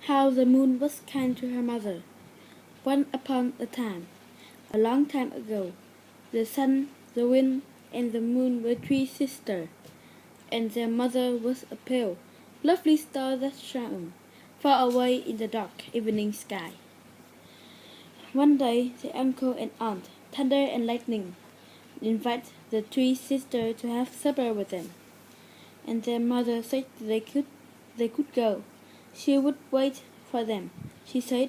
How the moon was kind to her mother. Once upon a time, a long time ago, the sun, the wind, and the moon were three sisters, and their mother was a pale, lovely star that shone far away in the dark evening sky. One day, the uncle and aunt, Thunder and Lightning, invited the three sisters to have supper with them, and their mother said they could go. She would wait for them, she said,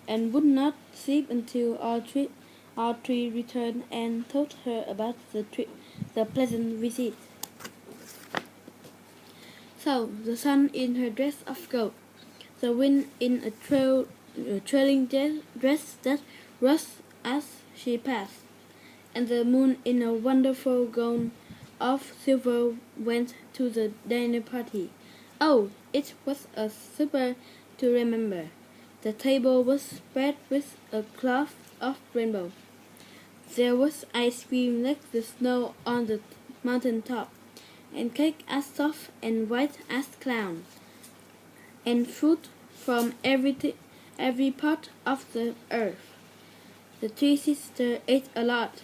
and would not sleep until all three returned and told her about the pleasant visit. So the sun in her dress of gold, the wind in a trailing dress that rustled as she passed, and the moon in a wonderful gown of silver went to the dinner party. Oh, it was a supper to remember. The table was spread with a cloth of rainbow. There was ice cream like the snow on the mountain top, and cake as soft and white as clown, and fruit from every part of the earth. The three sisters ate a lot,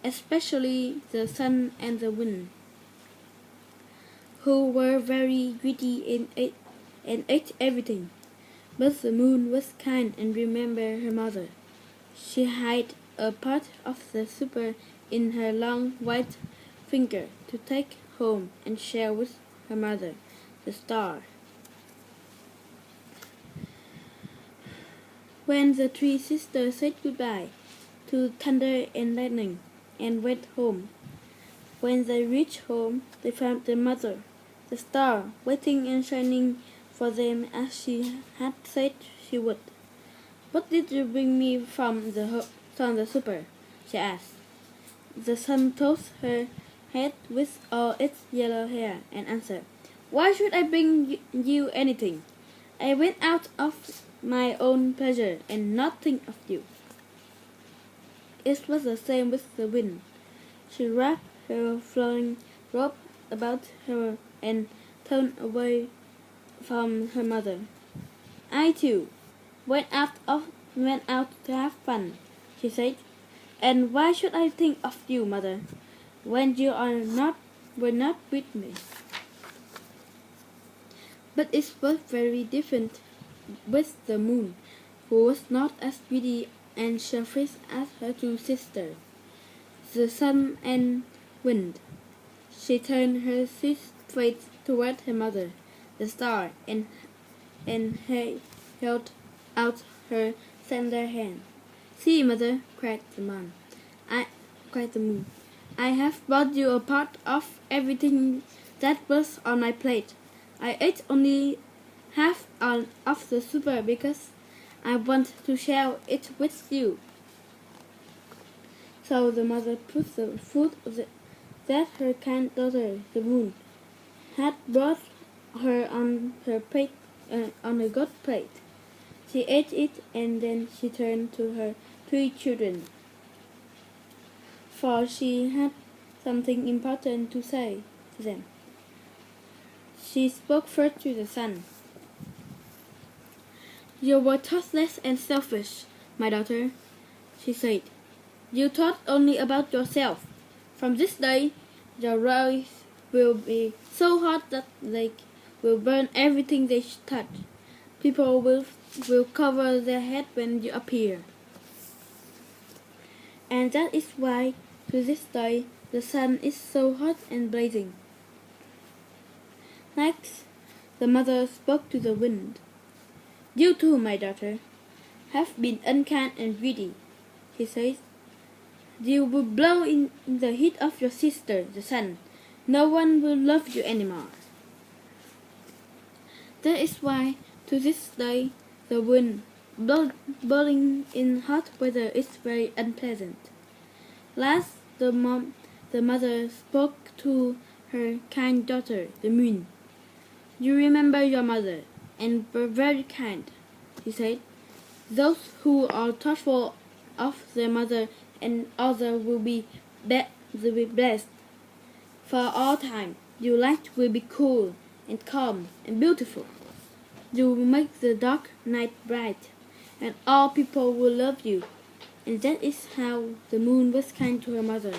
especially the sun and the wind, who were very greedy and ate everything. But the moon was kind and remembered her mother. She hid a part of the supper in her long white finger to take home and share with her mother, the star. When the three sisters said goodbye to Thunder and Lightning and went home, when they reached home, they found their mother, the star, waiting and shining for them as she had said she would. "What did you bring me from the supper?" she asked. The sun tossed her head with all its yellow hair and answered, "Why should I bring you anything? I went out of my own pleasure and not think of you." It was the same with the wind. She wrapped her flowing robe about her and turned away from her mother. "I too went out to have fun," she said. "And why should I think of you, mother, when you were not with me?" But it was very different with the moon, who was not as greedy and selfish as her two sisters, the sun and wind. She turned her sweet face toward her mother, the star, and held out her slender hand. "See, mother," cried the moon. "I have brought you a part of everything that was on my plate. I ate only half of the supper because I want to share it with you." So the mother put the food that her kind daughter, the moon, had brought her on a good plate. She ate it, and then she turned to her three children, for she had something important to say to them. She spoke first to the sun. "You were thoughtless and selfish, my daughter," she said. "You thought only about yourself. From this day, your rays will be so hot that they will burn everything they touch. People will cover their head when you appear. And that is why, to this day, the sun is so hot and blazing." Next, the mother spoke to the wind. "You too, my daughter, have been unkind and greedy," she said. "You will blow in the heat of your sister, the sun. No one will love you anymore." That is why, to this day, the wind, blowing in hot weather, is very unpleasant. Last, the mother spoke to her kind daughter, the moon. "You remember your mother, and were very kind," she said. "Those who are thoughtful of their mother and others will be blessed for all time. Your life will be cool and calm and beautiful." You will make the dark night bright, and all people will love you. And that is how the moon was kind to her mother.